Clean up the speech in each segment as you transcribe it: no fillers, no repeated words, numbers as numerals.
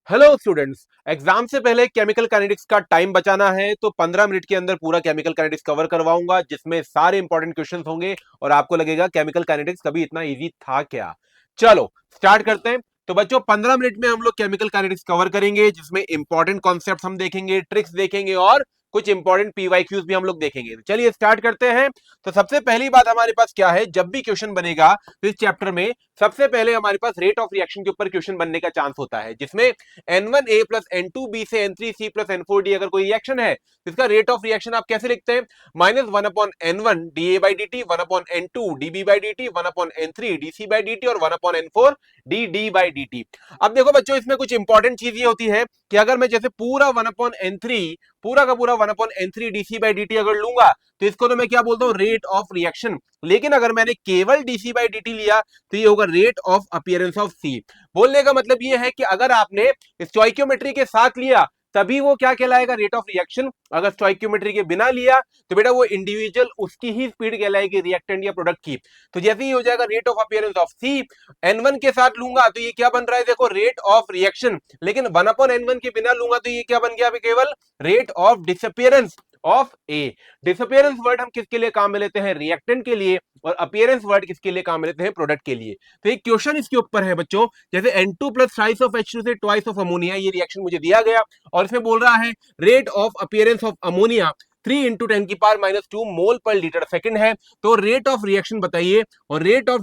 Hello students. Exam से पहले chemical kinetics का टाइम बचाना है तो 15 मिनट के अंदर पूरा केमिकल काइनेटिक्स कवर करवाऊंगा, जिसमें सारे इंपॉर्टेंट क्वेश्चंस होंगे और आपको लगेगा केमिकल काइनेटिक्स कभी इतना इजी था क्या। चलो स्टार्ट करते हैं। तो बच्चों 15 मिनट में हम लोग केमिकल काइनेटिक्स कवर करेंगे, जिसमें इंपॉर्टेंट कॉन्सेप्ट हम देखेंगे, ट्रिक्स देखेंगे और कुछ इंपॉर्टेंट पीवाईक्यूज भी हम लोग देखेंगे। तो चलिए स्टार्ट करते हैं। तो सबसे पहली बात हमारे पास क्या है, जब भी क्वेश्चन बनेगा तो इस चैप्टर में सबसे पहले हमारे पास रेट ऑफ रिएक्शन के ऊपर क्वेश्चन बनने का चांस होता है, जिसमें N1A प्लस N2B से N3C प्लस N4D अगर कोई रिएक्शन है तो इसका रेट ऑफ रिएक्शन आप कैसे लिखते हैं, -1/N1 DA/dt, 1/N2 dB/dt, 1/N3 dC/dt और 1/N4 dD/dt। अब देखो बच्चों, इसमें कुछ इंपॉर्टेंट चीज ये होती है कि अगर मैं जैसे पूरा 1/N3 पूरा का पूरा 1/N3 dC/dt अगर लूंगा तो इसको तो मैं क्या बोलता हूं, रेट ऑफ रिएक्शन। लेकिन अगर मैंने केवल dC/dt लिया तो ये होगा rate of appearance of C। बोलने का मतलब ये है कि अगर आपने स्टोइकियोमेट्री के साथ लिया तभी वो क्या कहलाएगा, रेट ऑफ रिएक्शन। अगर स्टोइकियोमेट्री के बिना लिया तो बेटा वो इंडिविजुअल उसकी ही स्पीड कहलाएगी, रिएक्टेंट या प्रोडक्ट की। तो जैसे ही हो जाएगा rate of appearance of C, N1 के साथ लूंगा तो ये क्या बन रहा है, देखो रेट ऑफ रिएक्शन। लेकिन 1/N1 के बिना लूंगा तो ये क्या बन गया, केवल rate of disappearance of A. Disappearance word हम किसके लिए काम में लेते हैं, रिएक्टेंट के लिए, और अपीयरेंस वर्ड किसके लिए काम में लेते हैं, प्रोडक्ट के लिए। तो एक क्वेश्चन इसके ऊपर है बच्चों, जैसे N2 प्लस ट्राइस ऑफ H2 से ट्वाइस ऑफ अमोनिया, ये रिएक्शन मुझे दिया गया और इसमें बोल रहा है rate of appearance of ammonia 3 × 10⁻⁻² मोल पर लीटर सेकंड है। तो रेट ऑफ रिएक्शन बताइए और rate of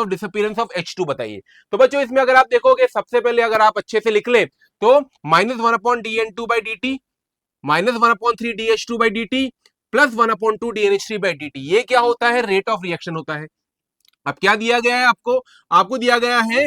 disappearance of H2 बताइए। तो बच्चों इसमें अगर आप देखोगे, सबसे पहले अगर आप अच्छे से लिख ले तो -1/dN2/dt -1/3dH2/dt प्लस 1/2dNH3/dt, ये क्या होता है, रेट ऑफ रिएक्शन होता है। अब क्या दिया गया है आपको, आपको दिया गया है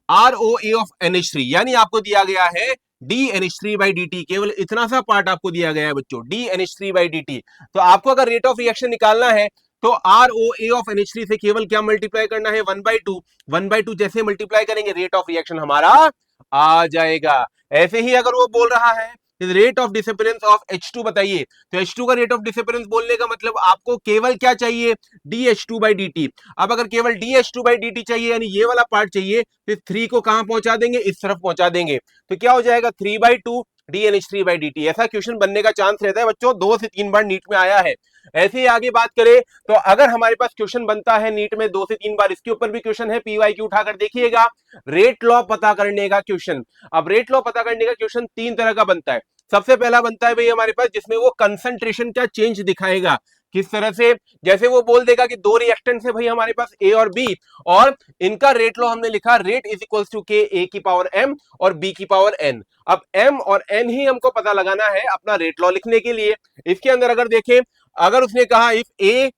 ROA ऑफ NH3, यानी आपको दिया गया है DNH3/dt, केवल इतना सा पार्ट आपको दिया गया है बच्चों, DNH3/dt। तो आपको अगर रेट ऑफ रिएक्शन निकालना है तो ROA ऑफ NH3 से केवल क्या मल्टीप्लाई करना है, 1/2। 1/2 जैसे मल्टीप्लाई करेंगे रेट ऑफ रिएक्शन हमारा आ जाएगा। ऐसे ही अगर वो बोल रहा है rate of disappearance of H2 बताइए, तो H2 का रेट ऑफ डिसअपीयरेंस बोलने का मतलब आपको केवल क्या चाहिए, DH2/dt। अब अगर केवल DH2/dt चाहिए, यानी ये वाला पार्ट चाहिए, तो 3 को कहां पहुंचा देंगे, इस तरफ पहुंचा देंगे। तो क्या हो जाएगा, 3/2 DNH3/dt। ऐसा क्वेश्चन बनने का चांस रहता है बच्चों, 2 से 3 बार नीट में आया है। ऐसे ही आगे बात करें तो अगर हमारे पास क्वेश्चन बनता है नीट में 2 से 3 बार, इसके ऊपर भी क्वेश्चन है, पीवाईक्यू उठाकर देखिएगा, रेट लॉ पता करने का क्वेश्चन। अब रेट लॉ पता करने का क्वेश्चन 3 तरह का बनता है। सबसे पहला बनता है भाई हमारे पास, जिसमें वो कंसंट्रेशन का चेंज दिखाएगा। किस तरह से, जैसे वो बोल देगा कि 2 रिएक्टेंट्स है भाई हमारे पास A और B, और इनका रेट लॉ हमने लिखा, rate is equals to K A⁻m और B⁻n। अब m और n ही हमको पता लगाना है अपना रेट लॉ लिखने के लिए। इसके अंदर अगर देखें, अगर उसने कहा if A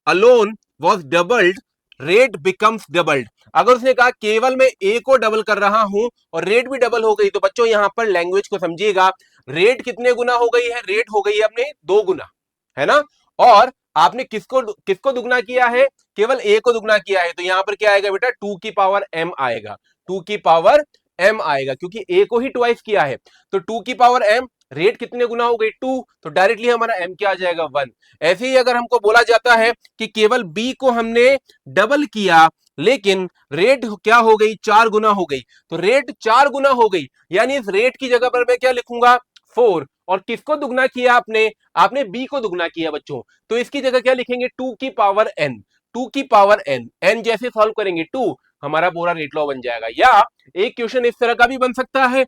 alone was doubled rate becomes doubled, अगर उसने कहा केवल मैं ए को डबल कर रहा हूं और रेट भी डबल हो गई, तो बच्चों यहां पर लैंग्वेज को समझिएगा, रेट कितने गुना हो गई है, रेट हो गई है अपने 2 गुना, है ना। और आपने किसको किसको दुगना किया है, केवल ए को दुगना किया है, तो यहां पर क्या आएगा बेटा, 2⁻m आएगा, 2⁻m आएगा, क्योंकि ए को ही ट्वाइस किया है। तो 2⁻m, रेट कितने गुना हो गई 2, तो डायरेक्टली हमारा m क्या आ जाएगा 1। ऐसे ही अगर हमको बोला जाता है कि केवल b को हमने डबल किया लेकिन रेट क्या हो गई, 4 गुना हो गई, तो रेट 4 गुना हो गई, यानी इस रेट की जगह पर मैं क्या लिखूंगा, 4। और किसको दुगना किया आपने, आपने b को दुगना किया बच्चों, तो इसकी जगह क्या लिखेंगे, 2⁻n। 2⁻n, n जैसे सॉल्व करेंगे 2, हमारा पूरा रेट लॉ बन जाएगा। या एक क्वेश्चन इस तरह का भी बन सकता है,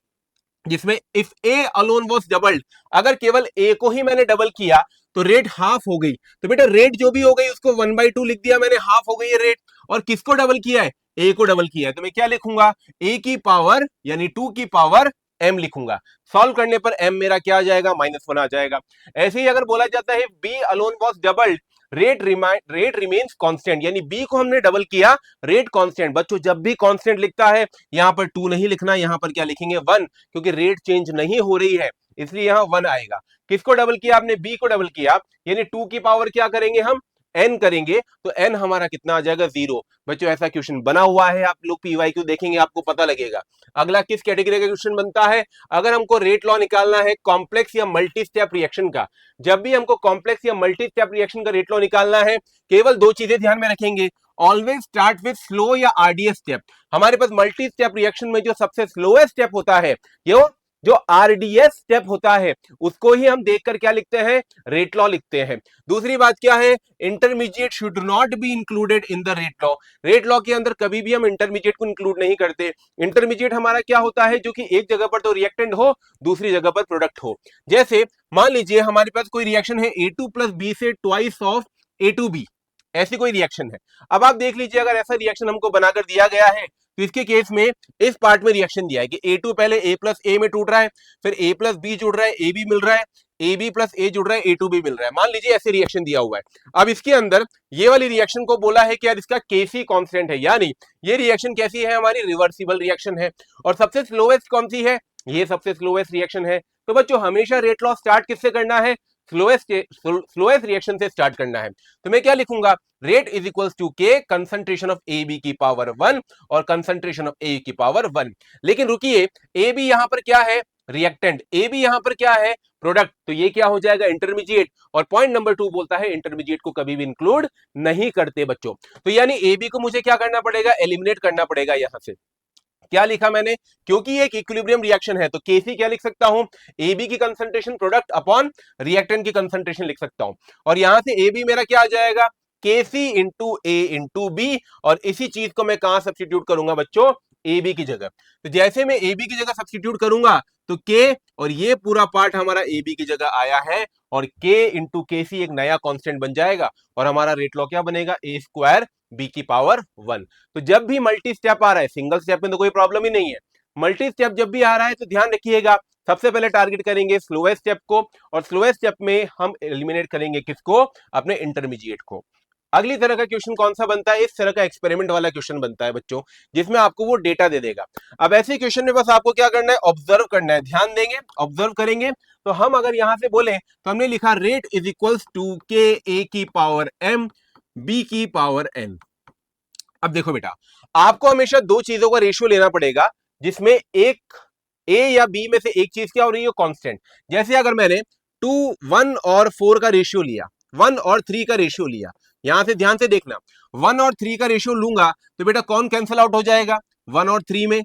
जिसमें if A alone was doubled, अगर केवल ए को ही मैंने डबल किया तो रेट हाफ हो गई, तो बेटा रेट जो भी हो गई उसको 1/2 लिख दिया मैंने, हाफ हो गई है रेट। और किसको डबल किया है, ए को डबल किया है, तो मैं क्या लिखूंगा, ए की पावर यानी 2⁻m लिखूंगा। सॉल्व करने पर m मेरा क्या आ जाएगा, -1 आ जाएगा। ऐसे ही अगर बोला जाता है B alone was doubled rate remains constant, यानी बी को हमने डबल किया, रेट कांस्टेंट। बच्चों जब भी कांस्टेंट लिखता है यहां पर 2 नहीं लिखना, यहां पर क्या लिखेंगे 1, क्योंकि रेट चेंज नहीं हो रही है, इसलिए यहां 1 आएगा। किसको डबल किया आपने, बी को डबल किया, यानी 2 की पावर क्या करेंगे हम, n करेंगे, तो n हमारा कितना आ जाएगा, 0। बच्चों ऐसा क्वेश्चन बना हुआ है, आप लोग पीवाईक्यू देखेंगे आपको पता लगेगा। अगला किस कैटेगरी का क्वेश्चन बनता है, अगर हमको रेट लॉ निकालना है कॉम्प्लेक्स या मल्टी स्टेप रिएक्शन का, जब भी हमको कॉम्प्लेक्स या मल्टी स्टेप रिएक्शन का रेट लॉ निकालना है, केवल 2 चीजें ध्यान में रखेंगे, ऑलवेज स्टार्ट विथ स्लो या आरडीएस स्टेप। हमारे पास मल्टी स्टेप रिएक्शन में जो सबसे स्लोएस्ट स्टेप होता है ये जो आरडीएस स्टेप होता है उसको ही हम देखकर क्या लिखते हैं, रेट लॉ लिखते हैं। दूसरी बात क्या है, intermediate should not be included in the rate law. Rate law के अंदर कभी भी हम इंटरमीडिएट को इंक्लूड नहीं करते। इंटरमीडिएट हमारा क्या होता है, जो कि एक जगह पर तो रिएक्टेंट हो, दूसरी जगह पर प्रोडक्ट हो। जैसे मान लीजिए हमारे पास कोई रिएक्शन है A2 प्लस बी से ट्वाइस ऑफ A2B, ऐसी कोई रिएक्शन है। अब आप देख लीजिए अगर ऐसा रिएक्शन हमको बनाकर दिया गया है तो इसके केस में इस पार्ट में रिएक्शन दिया है कि A2 पहले A प्लस ए में टूट रहा है, फिर A प्लस बी जुड़ रहा है, ए बी मिल रहा है, ए बी प्लस ए जुड़ रहा है, A2B मिल रहा है। मान लीजिए ऐसे रिएक्शन दिया हुआ है। अब इसके अंदर ये वाली रिएक्शन को बोला है कि यार इसका केसी कांस्टेंट है, यानी ये रिएक्शन कैसी है, हमारी रिवर्सिबल रिएक्शन है। और सबसे स्लोएस्ट कौन सी है, ये सबसे स्लोएस्ट रिएक्शन है। तो बच्चों हमेशा रेट लॉ स्टार्ट किससे करना है, स्लोएस्ट रिएक्शन से स्टार्ट करना है। तो मैं क्या लिखूंगा, रेट इज इक्वल्स टू के कंसंट्रेशन ऑफ ए बी की पावर 1 और कंसंट्रेशन ऑफ ए की पावर 1। लेकिन रुकिए, ए बी यहां पर क्या है, रिएक्टेंट, ए बी यहां पर क्या है, प्रोडक्ट, तो ये क्या हो जाएगा, इंटरमीडिएट। और पॉइंट नंबर 2 बोलता है इंटरमीडिएट को कभी भी इंक्लूड नहीं करते बच्चों। तो यानी ए बी को मुझे क्या करना पड़ेगा, एलिमिनेट करना पड़ेगा। यहां से क्या लिखा मैंने, क्योंकि एक इक्विलिब्रियम रिएक्शन है तो केसी क्या लिख सकता हूं, ए बी की कंसंट्रेशन प्रोडक्ट अपॉन रिएक्टेंट की कंसंट्रेशन लिख सकता हूं। और यहां से ए बी मेरा क्या आ जाएगा, केसी इंटू ए इंटू बी। और इसी चीज को मैं कहां सब्स्टिट्यूट करूंगा बच्चों, ए बी की जगह। तो जैसे मैं ए बी की जगह सब्स्टिट्यूट करूंगा तो के और ये पूरा पार्ट हमारा ए बी की जगह आया है, और के इंटू के सी एक नया कांस्टेंट बन जाएगा, और हमारा रेट लॉ क्या बनेगा, ए स्क्वायर बी की पावर 1। तो जब भी मल्टी स्टेप आ रहा है, सिंगल स्टेप में तो कोई प्रॉब्लम ही नहीं है, मल्टी स्टेप जब भी आ रहा है तो ध्यान रखिएगा सबसे पहले टारगेट करेंगे स्लोएस्ट स्टेप को, और स्लोएस्ट स्टेप में हम एलिमिनेट करेंगे किसको, अपने इंटरमीडिएट को। अगली तरह का क्वेश्चन कौन सा बनता है, इस तरह का एक्सपेरिमेंट वाला क्वेश्चन बनता है बच्चों, जिसमें आपको वो डेटा दे देगा। अब ऐसे क्वेश्चन में बस आपको क्या करना है, ऑब्जर्व करना है, ध्यान देंगे, ऑब्जर्व करेंगे। तो हम अगर यहां से बोले तो हमने लिखा रेट इज इक्वल्स टू के ए की पावर m बी की पावर n। अब देखो बेटा, आपको हमेशा दो चीजों का रेशियो लेना पड़ेगा, जिसमें एक ए या बी में से एक चीज क्या हो रही है, कांस्टेंट। जैसे अगर मैंने 2, 1 और 4 का रेशियो लिया, 1 और 3 का रेशियो लिया, यहां से ध्यान से देखना, 1 और 3 का रेशियो लूंगा तो बेटा कौन कैंसिल आउट हो जाएगा, 1 और 3 में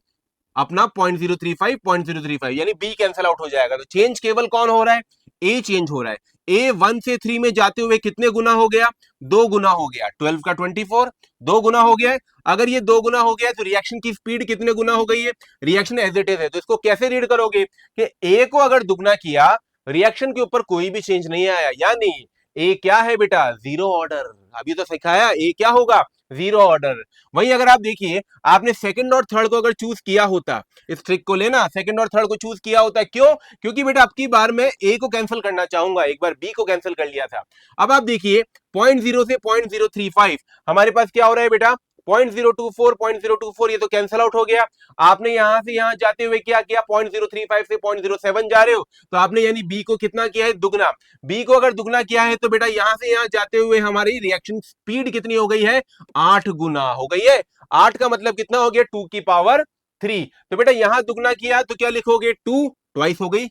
अपना 0.035 0.035 यानी बी कैंसिल आउट हो जाएगा। तो चेंज केवल कौन हो रहा है, ए चेंज हो रहा है। ए 1 से 3 में जाते हुए कितने गुना हो गया, 2 गुना हो गया, 12 का 24 2 गुना हो गया है। अगर ये 2 गुना हो गया है तो रिएक्शन की स्पीड कितने गुना हो गई है, रिएक्शन एज इट इज है। तो इसको कैसे रीड करोगे कि ए को अगर दुगना किया, रिएक्शन के ऊपर कोई भी चेंज नहीं आया, यानी ए क्या है बेटा, जीरो ऑर्डर। अभी तो सिखाया ए क्या होगा, जीरो ऑर्डर। वहीं अगर आप देखिए, आपने सेकंड और थर्ड को अगर चूज किया होता, इस ट्रिक को लेना, सेकंड और थर्ड को चूज किया होता, क्यों, क्योंकि बेटा अब की बार मैं ए को कैंसिल करना चाहूंगा, एक बार बी को कैंसिल कर लिया था। अब आप देखिए 0.0 से 0.035 हमारे पास क्या हो रहा है बेटा, 0.024 0.024 ये तो कैंसिल आउट हो गया। आपने यहां से यहां जाते हुए क्या किया, 0.035 से 0.07 जा रहे हो, तो आपने यानी बी को कितना किया है, दुगना। बी को अगर दुगना किया है तो बेटा यहां से यहां जाते हुए हमारी रिएक्शन स्पीड कितनी हो गई है, 8 गुना हो गई है। 8 का मतलब कितना हो गया, 2 की पावर 3। तो बेटा यहां दुगना किया तो क्या लिखोगे, 2 ट्वाइस हो गई।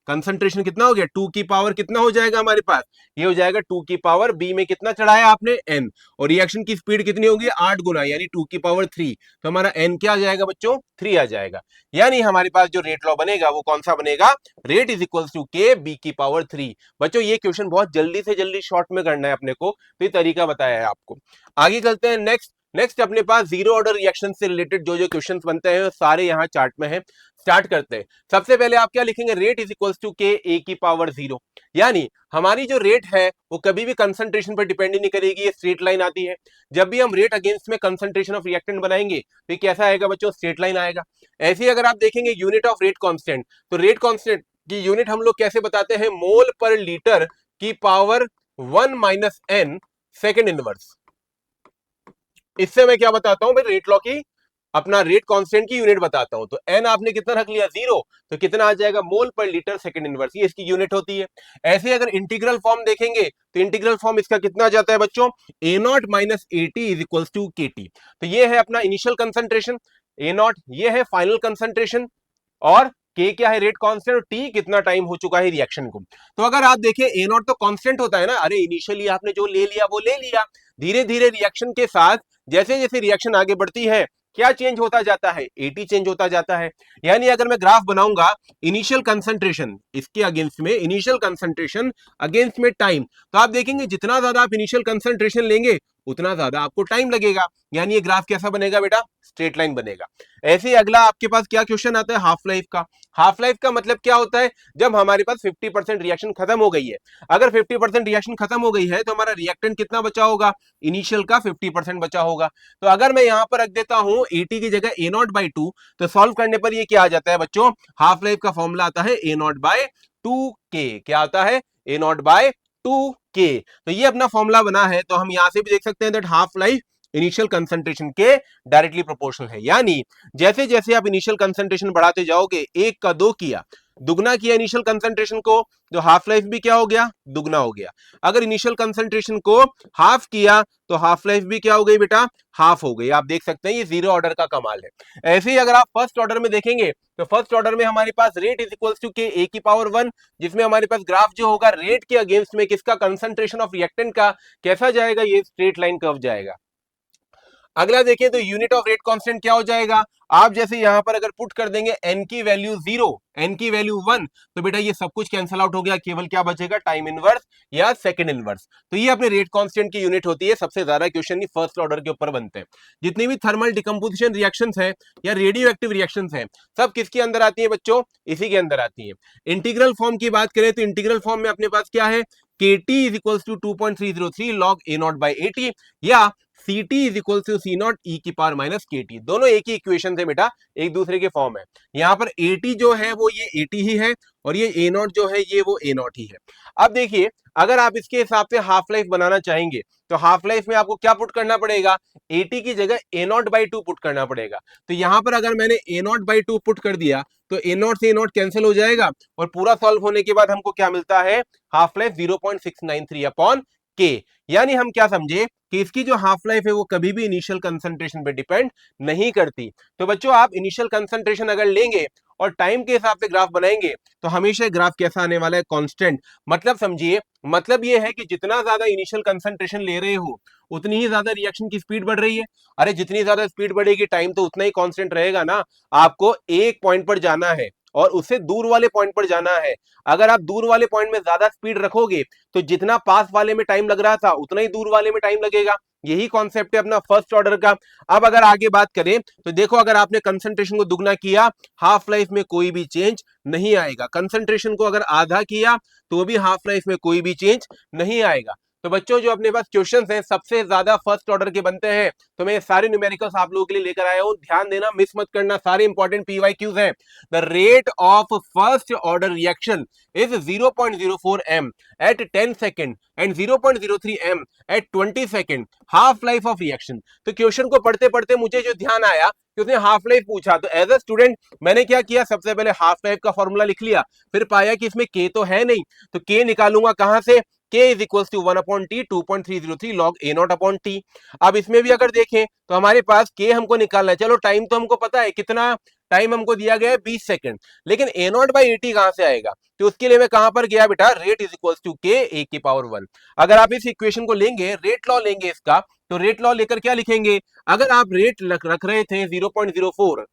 कंसंट्रेशन कितना हो गया, 2 की पावर कितना हो जाएगा हमारे पास, ये हो जाएगा 2 की पावर बी में कितना चढ़ाया आपने, n। और रिएक्शन की स्पीड कितनी होगी, 8 गुना, यानी 2 की पावर 3। तो हमारा n क्या आ जाएगा बच्चों, 3 आ जाएगा। यानी हमारे पास जो रेट लॉ बनेगा वो कौन सा बनेगा, रेट इज इक्वल टू के बी की पावर 3। बच्चों ये क्वेश्चन बहुत जल्दी से जल्दी शॉर्ट में करना है अपने को, तो ये तरीका बताया है आपको। आगे चलते हैं, नेक्स्ट अपने पास जीरो ऑर्डर रिएक्शन से रिलेटेड जो जो क्वेश्चंस बनते हैं सारे यहाँ चार्ट में हैं। स्टार्ट करते हैं। सबसे पहले आप क्या लिखेंगे, रेट इज इक्वल्स टू के ए की पावर 0। यानी हमारी जो रेट है वो कभी भी कंसंट्रेशन पर डिपेंड नहीं करेगी, ये स्ट्रेट लाइन आती है। जब भी हम रेट अगेंस्ट में कंसंट्रेशन ऑफ रिएक्टेंट बनाएंगे तो ये कैसा आएगा बच्चों, स्ट्रेट लाइन आएगा। ऐसे ही अगर आप देखेंगे यूनिट ऑफ रेट कांस्टेंट, तो रेट कांस्टेंट की यूनिट हम लोग कैसे बताते हैं, मोल पर लीटर की power 1 minus n second inverse. इससे मैं क्या बताता हूं भाई, रेट लॉ की अपना रेट कांस्टेंट की यूनिट बताता हूं। तो n आपने कितना रख लिया, 0, तो कितना आ जाएगा, मोल पर लीटर सेकंड इनवर्स, ये इसकी यूनिट होती है। ऐसे अगर इंटीग्रल फॉर्म देखेंगे तो इंटीग्रल फॉर्म इसका कितना आ जाता है बच्चों, A naught minus A T is equal to K T. तो ये है अपना इनिशियल कंसंट्रेशन ए नॉट, ये है फाइनल कंसंट्रेशन, और के क्या है, रेट कांस्टेंट, और टी कितना टाइम हो चुका है रिएक्शन को। तो अगर आप देखें ए नॉट तो कांस्टेंट होता है ना, अरे इनिशियली आपने जो ले लिया वो ले लिया, धीरे धीरे रिएक्शन के साथ जैसे जैसे रिएक्शन आगे बढ़ती है क्या चेंज होता जाता है, एटी चेंज होता जाता है। यानी अगर मैं ग्राफ बनाऊंगा इनिशियल कंसंट्रेशन इसके अगेंस्ट में, इनिशियल कंसंट्रेशन अगेंस्ट में टाइम, तो आप देखेंगे जितना ज्यादा आप इनिशियल कंसंट्रेशन लेंगे उतना ज्यादा आपको टाइम लगेगा। यानी ये ग्राफ कैसा बनेगा बेटा, स्ट्रेट लाइन बनेगा। ऐसे ही अगला आपके पास क्या क्वेश्चन आता है, हाफ लाइफ का। हाफ लाइफ का मतलब क्या होता है, जब हमारे पास 50% रिएक्शन खत्म हो गई है। अगर 50% रिएक्शन खत्म हो गई है तो हमारा रिएक्टेंट कितना बचा होगा, इनिशियल का 50% बचा होगा। तो अगर मैं यहां पर रख देता हूं 80 की जगह ए नॉट बाई टू, तो सॉल्व करने पर ये क्या आ जाता है बच्चों, हाफ लाइफ का फॉर्मूला आता है ए नॉट बाय टू के। क्या आता है, ए नॉट बाय टू के। तो ये अपना फॉर्मूला बना है। तो हम यहां से भी देख सकते हैं that half life initial concentration के डायरेक्टली प्रोपोर्शनल है। यानी जैसे जैसे आप इनिशियल कंसंट्रेशन बढ़ाते जाओगे, एक का दो किया, दुगना किया इनिशियल कंसंट्रेशन को, तो हाफ लाइफ भी क्या हो गया, दुगना हो गया। अगर इनिशियल कंसंट्रेशन को हाफ किया तो हाफ लाइफ भी क्या हो गई बेटा, हाफ हो गई। आप देख सकते हैं ये जीरो ऑर्डर का कमाल है। ऐसे ही अगर आप फर्स्ट ऑर्डर में देखेंगे तो फर्स्ट ऑर्डर में हमारे पास रेट इज इक्वल्स टू के ए की पावर 1, जिसमें हमारे पास ग्राफ जो होगा रेट के अगेंस्ट में किसका, कंसंट्रेशन ऑफ रिएक्टेंट का, कैसा जाएगा, ये स्ट्रेट लाइन कर्व जाएगा। अगला देखिए तो यूनिट ऑफ रेट कांस्टेंट क्या हो जाएगा, आप जैसे यहां पर अगर पुट कर देंगे n की वैल्यू 0, n की वैल्यू 1, तो बेटा ये सब कुछ कैंसिल आउट हो गया, केवल क्या बचेगा, टाइम इनवर्स या सेकंड इनवर्स। तो ये अपने रेट कांस्टेंट की यूनिट होती है। सबसे ज्यादा क्वेश्चन ये फर्स्ट ऑर्डर के ऊपर बनते हैं। जितनी भी थर्मल डिकम्पोजिशन रिएक्शंस है या रेडियो एक्टिव रिएक्शंस है, सब किसके अंदर आती है बच्चों, इसी के अंदर आती है। इंटीग्रल फॉर्म की बात करें तो इंटीग्रल फॉर्म में अपने पास क्या है, KT is equals to 2.303 log A naught by 80, या Ct is equal to C naught E की पावर माइनस के टी। दोनों एक ही इक्वेशन थे बेटा, एक दूसरे के फॉर्म है। यहाँ पर एटी जो है वो ये एटी ही है, और ये ए नॉट जो है ये वो ए नॉट ही है। अब देखिए अगर आप इसके हिसाब से हाफ लाइफ बनाना चाहेंगे तो हाफ लाइफ में आपको क्या पुट करना पड़ेगा, एटी की जगह ए नॉट बाई टू पुट करना पड़ेगा। तो यहाँ पर अगर मैंने ए नॉट बाई टू पुट कर दिया तो ए नॉट से ए नॉट कैंसिल हो जाएगा, और पूरा सॉल्व होने के बाद हमको क्या मिलता है, हाफ लाइफ 0.693 अपॉन के। यानी हम क्या समझे कि इसकी जो हाफ लाइफ है वो कभी भी इनिशियल कंसंट्रेशन पे डिपेंड नहीं करती। तो बच्चों आप इनिशियल कंसंट्रेशन अगर लेंगे और टाइम के हिसाब से ग्राफ बनाएंगे तो हमेशा ग्राफ कैसा आने वाला है, कांस्टेंट। मतलब समझिए, मतलब ये है कि जितना ज्यादा इनिशियल कंसंट्रेशन ले रहे हो उतनी ही ज्यादा रिएक्शन की स्पीड बढ़ रही है। अरे जितनी ज्यादा स्पीड बढ़ेगी टाइम तो उतना ही कांस्टेंट रहेगा ना। आपको एक पॉइंट पर जाना है और उससे दूर वाले पॉइंट पर जाना है। अगर आप दूर वाले पॉइंट में ज्यादा स्पीड रखोगे तो जितना पास वाले में टाइम लग रहा था उतना ही दूर वाले में टाइम लगेगा। यही कॉन्सेप्ट है अपना फर्स्ट ऑर्डर का। अब अगर आगे बात करें तो देखो अगर आपने कंसंट्रेशन को दुगना किया, हाफ लाइफ में कोई भी चेंज नहीं आएगा। कंसंट्रेशन को अगर आधा किया तो भी हाफ लाइफ में कोई भी चेंज नहीं आएगा। तो बच्चों जो अपने पास क्वेश्चंस हैं सबसे ज्यादा फर्स्ट ऑर्डर के बनते हैं। तो मैं सारे न्यूमेरिकल्स आप लोगों के लिए लेकर आया हूं, ध्यान देना, मिस मत करना, सारे इंपॉर्टेंट पीवाईक्यूज हैं। The rate of first order reaction is 0.04 m at 10 second and 0.03 m at 20 second, half life of reaction. तो क्वेश्चन को पढ़ते पढ़ते मुझे जो ध्यान आया कि उसने हाफ लाइफ पूछा, तो एज अ स्टूडेंट मैंने क्या किया, सबसे पहले हाफ लाइफ का फॉर्मूला लिख लिया, फिर पाया कि इसमें के तो है नहीं, तो के निकालूंगा कहां से, k is equal to 1 upon T 2.303 log A not upon T. अब इसमें भी अगर देखें तो हमारे पास k हमको निकालना है। चलो टाइम तो हमको पता है, कितना टाइम हमको दिया गया है 20 सेकंड, लेकिन ए नॉट बाई एटी कहां से आएगा, तो उसके लिए मैं कहां पर गया बेटा, रेट इज इक्वल टू के ए की पावर 1। अगर आप इस इक्वेशन को लेंगे, रेट लॉ लेंगे इसका, तो रेट लॉ लेकर क्या लिखेंगे, अगर आप रेट रख रहे थे 0.04,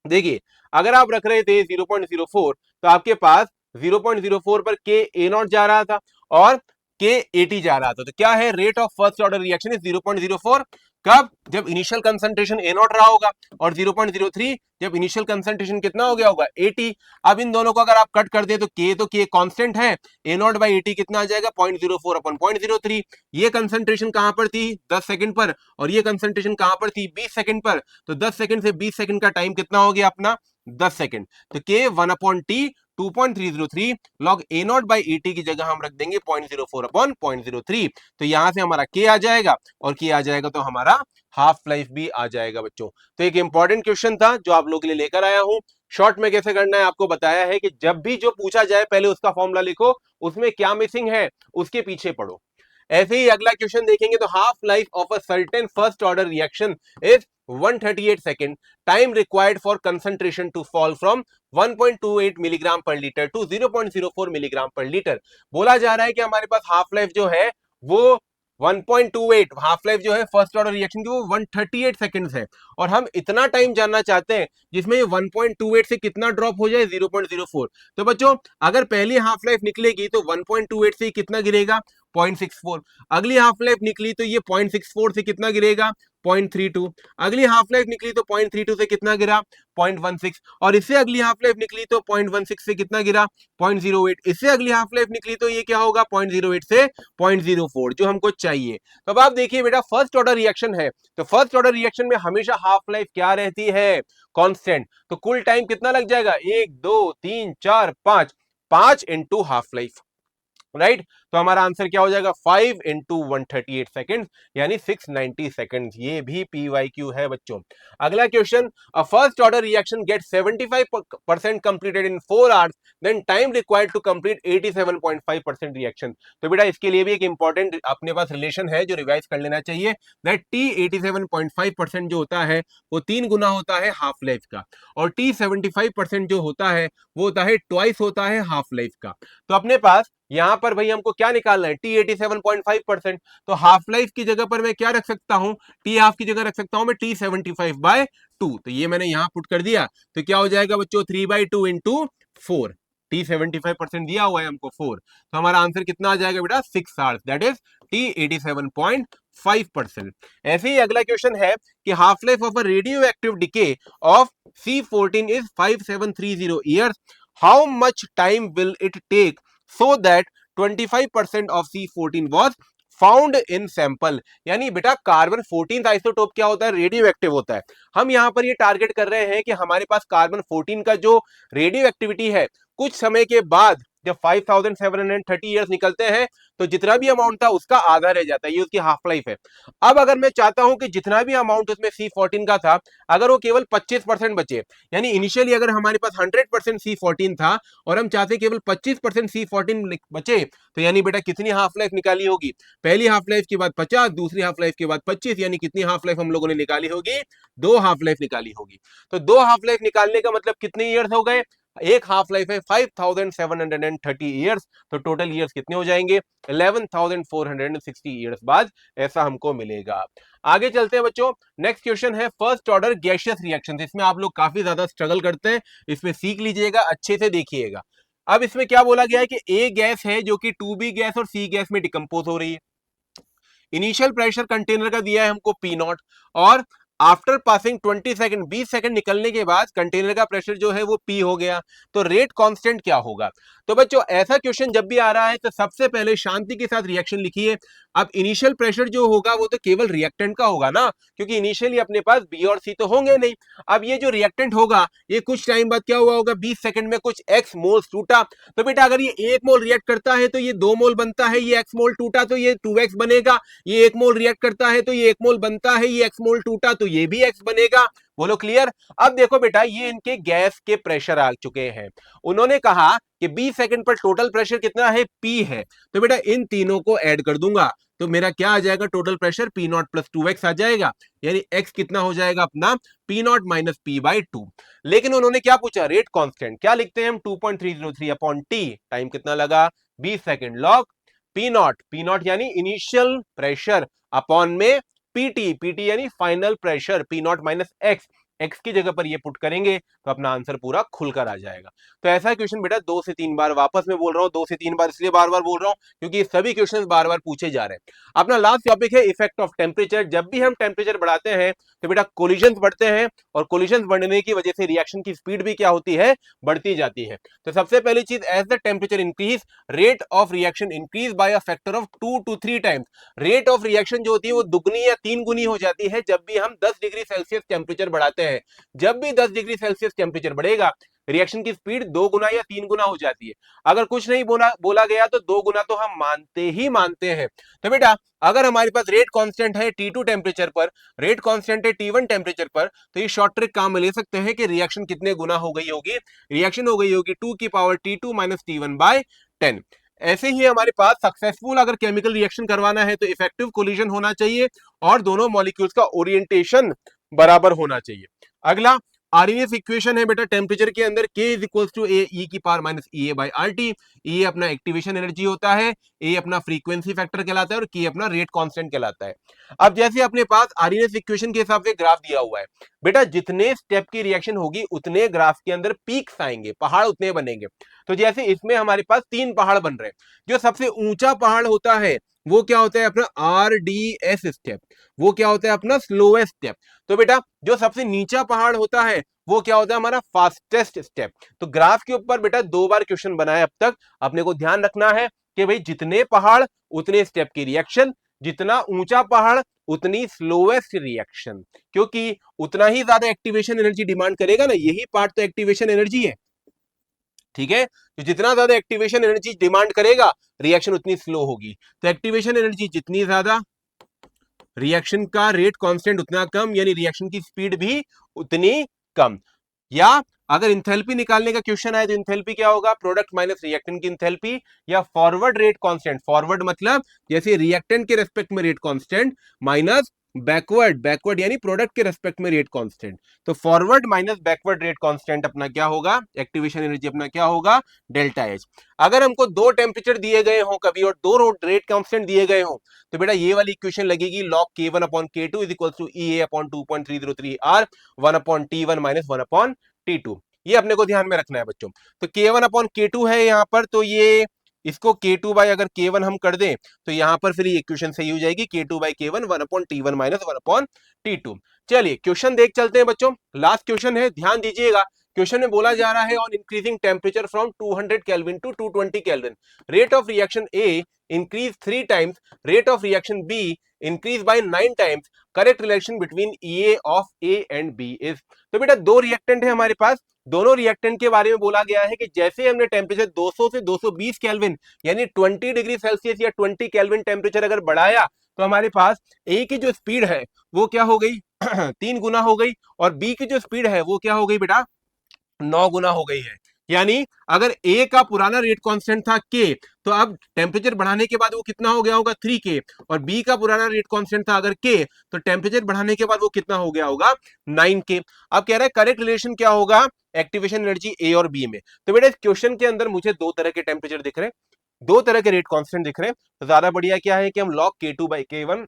देखिए अगर आप रख रहे थे 0.04 तो आपके पास 0.04 पर के ए नॉट जा रहा था और के एटी जा रहा था। तो क्या है, rate of first order reaction is 0.04, कब, जब इनिशियल कंसंट्रेशन ए नॉट रहा होगा, और 0.03 जब इनिशियल कंसंट्रेशन कितना हो गया होगा, 80। अब इन दोनों को अगर आप कट कर दे तो के कांस्टेंट है, ए नॉट बाई 80 कितना आ जाएगा, 0.04 अपॉन 0.03। ये कंसंट्रेशन कहां पर थी, 10 सेकंड पर, और ये कंसंट्रेशन कहां पर थी, 20 सेकंड पर। तो 10 सेकंड से 20 सेकंड का टाइम कितना हो गया अपना, 10 सेकंड। तो के 1 upon T 2.303 log A not by 80 की जगह हम रख देंगे 0.04 अपॉन 0.03। तो यहां से हमारा के आ जाएगा, और के आ जाएगा तो हमारा हाफ लाइफ भी आ जाएगा बच्चों। तो एक इंपॉर्टेंट क्वेश्चन था जो आप लोगों के लिए लेकर आया हूं। शॉर्ट में कैसे करना है आपको बताया है कि जब भी जो पूछा जाए पहले उसका फॉर्मूला लिखो, उसमें क्या मिसिंग है उसके पीछे पढ़ो। ऐसे ही अगला क्वेश्चन देखेंगे तो half life of a certain first order reaction is 138 second, time required for concentration to fall from 1.28 milligram per litre to 0.04 milligram per litre. बोला जा रहा है कि हमारे पास हाफ लाइफ जो है वो 1.28 हाफ लाइफ जो है फर्स्ट ऑर्डर रिएक्शन की वो 138 सेकंड्स है, और हम इतना टाइम जानना चाहते हैं जिसमें 1.28 से कितना ड्रॉप हो जाए 0.04। तो बच्चों अगर पहली हाफ लाइफ निकलेगी तो 1.28 से कितना गिरेगा 0.64, अगली हाफ लाइफ निकली तो ये 0.64 से कितना गिरेगा 0.32, अगली हाफ लाइफ निकली तो 0.32 से कितना गिरा 0.16, और इससे अगली हाफ लाइफ निकली तो 0.16 से कितना गिरा 0.08, इससे अगली हाफ लाइफ निकली तो ये क्या होगा 0.08 से 0.04 जो हमको चाहिए। तो अब आप देखिए बेटा फर्स्ट ऑर्डर रिएक्शन है, तो फर्स्ट ऑर्डर रिएक्शन में हमेशा हाफ लाइफ क्या रहती है कांस्टेंट, तो कुल टाइम कितना लग जाएगा 1 2 3 4 5, 5 इंटू हाफ लाइफ, राइट। तो हमारा आंसर क्या हो जाएगा 5 इंटू 138 सेकेंड यानी 690 सेकेंड, ये भी PYQ है बच्चों। अगला question, a first order reaction get 75% completed in 4 hours, then time required to complete 87.5% reaction. तो बेटा इसके लिए भी एक इंपॉर्टेंट अपने पास रिलेशन है जो रिवाइज कर लेना चाहिए, दैट T 87.5% जो होता है वो 3 गुना होता है हाफ लाइफ का, और T 75% जो होता है वो होता है ट्वाइस होता है हाफ लाइफ का। तो अपने पास यहां पर भाई हमको क्या निकालना है T 87.5%, तो हाफ लाइफ की जगह पर मैं क्या रख सकता हूं T हाफ की जगह रख सकता हूं मैं T 75/2, तो ये मैंने यहां पुट कर दिया, तो क्या हो जाएगा बच्चों 3/2 इंटू 4, T 75% दिया हुआ है हमको 4, तो हमारा आंसर कितना आ जाएगा बेटा 6 आवर्स, दैट इज T 87.5%। ऐसे ही अगला क्वेश्चन है कि half life of a radio decay of C14 is 5730 years, how much time will it take so that 25% of C14 was found in sample. यानी बेटा carbon 14 isotope क्या होता है radio active होता है, हम यहां पर ये टारगेट कर रहे हैं कि हमारे पास कार्बन 14 का जो रेडियो एक्टिविटी है कुछ समय के बाद जब 5730 ईयर्स निकलते हैं तो जितना भी अमाउंट था उसका आधा रह जाता है, ये उसकी हाफ लाइफ है। अब अगर मैं चाहता हूं कि जितना भी अमाउंट उसमें C14 का था अगर वो केवल 25% बचे, यानी इनिशियली अगर हमारे पास 100% C14 था और हम चाहते केवल 25% C14 बचे, तो यानी बेटा कितनी हाफ लाइफ निकाली होगी, पहली हाफ लाइफ के बाद 50, दूसरी हाफ लाइफ के बाद 25, यानी कितनी हाफ लाइफ हम लोगों ने निकाली होगी 2 हाफ लाइफ निकाली होगी। तो 2 हाफ लाइफ निकालने का मतलब कितने ईयर्स हो गए, एक हाफ लाइफ है 5730 ईयर्स, तो टोटल ईयर्स कितने हो जाएंगे 11460 ईयर्स बाद ऐसा हमको मिलेगा। आगे चलते हैं बच्चों, नेक्स्ट क्वेश्चन है फर्स्ट ऑर्डर गैसियस रिएक्शन, इसमें आप लोग काफी ज्यादा स्ट्रगल करते हैं, इसमें सीख लीजिएगा अच्छे से देखिएगा। अब इसमें क्या बोला गया है कि ए गैस है जो कि 2B गैस और C गैस में डिकम्पोज हो रही है, इनिशियल प्रेशर कंटेनर का दिया है हमको P0, और आफ्टर पासिंग 20 सेकंड 20 सेकंड निकलने के बाद कंटेनर का प्रेशर जो है वो P हो गया, तो रेट कांस्टेंट क्या होगा। तो बच्चों ऐसा क्वेश्चन जब भी आ रहा है तो सबसे पहले शांति के साथ रिएक्शन लिखिए। अब इनिशियल प्रेशर जो होगा वो तो केवल रिएक्टेंट का होगा ना, क्योंकि इनिशियली अपने पास B और C तो होंगे नहीं। अब ये जो रिएक्टेंट होगा ये कुछ टाइम बाद क्या हुआ होगा 20 सेकंड में कुछ x मोल्स टूटा, तो बेटा अगर ये 1 मोल रिएक्ट करता है तो ये 2 मोल बनता है, ये x मोल टूटा तो ये 2x बनेगा, ये 1 मोल रिएक्ट करता है तो ये 1 मोल बनता है, ये x मोल टूटा तो ये भी x बनेगा। बोलो क्लियर। अब देखो बेटा ये इनके गैस के प्रेशर आ चुके हैं, उन्होंने कहा कि 20 सेकंड पर टोटल प्रेशर कितना है P है, तो बेटा इन तीनों को ऐड कर दूंगा तो मेरा क्या आ जाएगा total pressure P0 plus 2x आ जाएगा, यानी x कितना हो जाएगा अपना P0 माइनस P/2। लेकिन उन्होंने क्या पूछा रेट कांस्टेंट, क्या लिखते हैं हम 2.303 अपॉन T, टाइम कितना लगा 20 सेकंड, लॉग P0 यानी इनिशियल प्रेशर अपॉन में PT यानी final pressure P0 minus x की जगह पर ये पुट करेंगे तो अपना आंसर पूरा खुलकर आ जाएगा। तो ऐसा क्वेश्चन बेटा 2 से 3 बार, वापस में बोल रहा हूं 2 से 3 बार इसलिए बार बार बोल रहा हूं क्योंकि सभी क्वेश्चन बार बार पूछे जा रहे हैं। अपना लास्ट टॉपिक है इफेक्ट ऑफ टेम्परेचर। जब भी हम टेम्परेचर बढ़ाते हैं तो बेटा कोलिजन्स बढ़ते हैं, और कोलिजन्स बढ़ने की वजह से रिएक्शन की स्पीड भी क्या होती है बढ़ती जाती है। तो सबसे पहली चीज as the temperature increase rate of reaction increase by a factor of 2 to 3 times. Rate of reaction जो होती है वो दुगनी या 3 गुनी हो जाती है जब भी हम 10 डिग्री सेल्सियस टेम्परेचर बढ़ाते हैं। जब भी 10 डिग्री सेल्सियस टेम्परेचर बढ़ेगा रिएक्शन की स्पीड 2 गुना या 3 गुना हो जाती है। अगर कुछ नहीं बोला गया तो 2 गुना तो हम मानते ही मानते हैं। तो बेटा अगर हमारे पास रेट कांस्टेंट है T2 टेम्परेचर पर, रेट कांस्टेंट है T1 टेम्परेचर पर, तो ये शॉर्ट ट्रिक काम में ले सकते हैं कि रिएक्शन कितने गुना हो गई होगी, रिएक्शन हो गई होगी 2 की पावर T2 माइनस T1/10। ऐसे ही हमारे पास सक्सेसफुल अगर केमिकल रिएक्शन करवाना है तो इफेक्टिव कोलिजन होना चाहिए और दोनों मॉलिक्यूल्स का ओरिएंटेशन बराबर होना चाहिए। अगला आरडीएस इक्वेशन है बेटा टेम्परेचर के अंदर K is equal to A E की power minus E A by R T. A अपना एक्टिवेशन एनर्जी होता है, ए अपना फ्रीक्वेंसी फैक्टर कहलाता है और K अपना रेट कांस्टेंट कहलाता है। अब जैसे अपने पास आरडीएस इक्वेशन के हिसाब से ग्राफ दिया हुआ है बेटा, जितने स्टेप की रिएक्शन होगी उतने ग्राफ के अंदर पीक्स आएंगे, पहाड़ उतने बनेंगे। तो जैसे इसमें हमारे पास 3 पहाड़ बन रहे हैं। जो सबसे ऊंचा पहाड़ होता है वो क्या होता है अपना आरडीएस स्टेप, वो क्या होता है अपना स्लोएस्ट स्टेप। तो बेटा जो सबसे नीचा पहाड़ होता है वो क्या होता है हमारा फास्टेस्ट स्टेप। तो ग्राफ के ऊपर बेटा 2 बार क्वेश्चन बनाए अब तक, अपने को ध्यान रखना है कि भाई जितने पहाड़ उतने स्टेप की रिएक्शन, जितना ऊंचा पहाड़ उतनी स्लोएस्ट रिएक्शन, क्योंकि उतना ही ज्यादा एक्टिवेशन एनर्जी डिमांड करेगा ना, यही पार्ट तो एक्टिवेशन एनर्जी है। ठीक है, तो जितना ज्यादा एक्टिवेशन एनर्जी डिमांड करेगा रिएक्शन उतनी स्लो होगी। तो एक्टिवेशन एनर्जी जितनी ज्यादा, रिएक्शन का रेट कांस्टेंट उतना कम, यानी रिएक्शन की स्पीड भी उतनी कम। या अगर इंथैल्पी निकालने का क्वेश्चन आए तो इंथैल्पी क्या होगा, प्रोडक्ट माइनस रिएक्टेंट की इंथैल्पी, या फॉरवर्ड रेट कांस्टेंट, फॉरवर्ड मतलब जैसे रिएक्टेंट के रेस्पेक्ट में rate constant minus backward, backward यानी प्रोडक्ट के रेस्पेक्ट में रेट कांस्टेंट। तो forward minus backward rate constant अपना क्या होगा, एक्टिवेशन एनर्जी अपना क्या होगा, डेल्टा एच। अगर हमको 2 टेम्परेचर दिए गए हो कभी और 2 रेट कांस्टेंट दिए गए हो तो बेटा ये वाली इक्वेशन लगेगी log k1 upon k2 is equal to ea upon 2.303 r 1 upon t1 minus 1 upon t2। ये अपने को ध्यान में रखना है बच्चों। तो k1 अपॉन k2 है यहाँ पर, तो ये इसको k2 बाई अगर k1 हम कर दें तो यहाँ पर फिर ये इक्वेशन सही हो जाएगी, k2 by k1 1 upon t1 minus 1 upon t2। चलिए क्वेश्चन देख चलते हैं बच्चों, लास्ट क्वेश्चन है, ध्यान दीजिएगा। क्वेश्चन में बोला जा रहा है on increasing temperature from 200 kelvin to 220 kelvin, rate of reaction A increase 3 times, rate of reaction B increase by 9 times, correct relation between EA of A and B is. तो बेटा 2 रिएक्टेंट है हमारे पास, दोनों रिएक्टेंट के बारे में बोला गया है कि जैसे हमने टेम्परेचर 200 से 220 केल्विन यानी 20 डिग्री सेल्सियस या 20 केल्विन टेम्परेचर अगर बढ़ाया तो हमारे पास ए की जो स्पीड है वो क्या हो गई 3 गुना हो गई, और बी की जो स्पीड है वो क्या हो गई बेटा 9 गुना हो गई है। यानी अगर ए का पुराना रेट कांस्टेंट था के, तो अब टेम्परेचर बढ़ाने के बाद वो कितना हो गया होगा 3k, और बी का पुराना रेट कांस्टेंट था अगर के, तो टेम्परेचर बढ़ाने के बाद वो कितना हो गया होगा 9k। अब कह रहा है करेक्ट रिलेशन क्या होगा एक्टिवेशन एनर्जी ए और बी में। तो बेटा इस क्वेश्चन के अंदर मुझे 2 तरह के टेम्परेचर दिख रहे हैं, 2 तरह के रेट कांस्टेंट दिख रहे हैं। तो ज्यादा बढ़िया क्या है कि हम log k2 बाई k1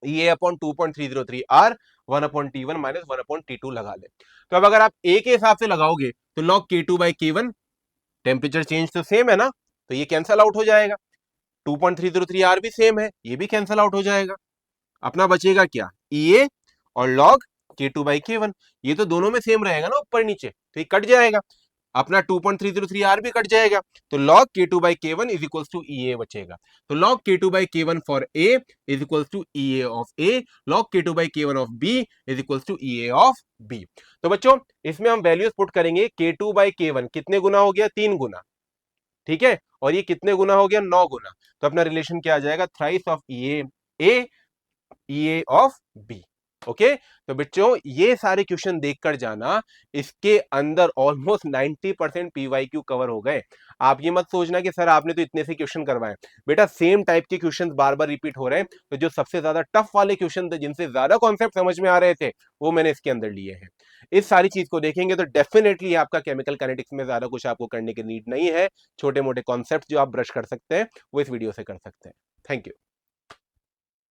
ये upon 2.303 R 1 upon t1 minus 1 upon t2 लगा ले। तो अब अगर आप ए के हिसाब से लगाओगे तो log k2 by k1, temperature change तो सेम है ना, तो ये कैंसल आउट हो जाएगा। 2.303 आर भी सेम है, ये भी कैंसल आउट हो जाएगा। अपना बचेगा क्या EA और log k2 बाई k1, ये तो दोनों में सेम रहेगा ना ऊपर नीचे, तो ये कट जाएगा। अपना 2.303 आर भी कट जाएगा, तो log k2 by k1 is equal to EA बचेगा। तो log k2 by k1 for A is equal to EA of A, log k2 by k1 of B is equal to EA of B। तो बच्चों इसमें हम values put करेंगे, k2 by k1 कितने गुना हो गया 3 गुना, ठीक है, और ये कितने गुना हो गया 9 गुना। तो अपना रिलेशन क्या आ जाएगा thrice of EA A EA of B। Okay, तो बच्चों ये सारे क्वेश्चन देखकर जाना, इसके अंदर ऑलमोस्ट 90% PYQ कवर हो गए। आप ये मत सोचना कि सर आपने तो इतने से क्वेश्चन करवाए, बेटा सेम टाइप के क्वेश्चन बार बार रिपीट हो रहे हैं। तो जो सबसे ज्यादा टफ वाले क्वेश्चन थे जिनसे ज्यादा कॉन्सेप्ट समझ में आ रहे थे वो मैंने इसके अंदर लिए हैं। इस सारी चीज को देखेंगे तो डेफिनेटली आपका केमिकल काइनेटिक्स में ज्यादा कुछ आपको करने की नीड नहीं है। छोटे मोटे कॉन्सेप्ट जो आप ब्रश कर सकते हैं वो इस वीडियो से कर सकते हैं। Thank you.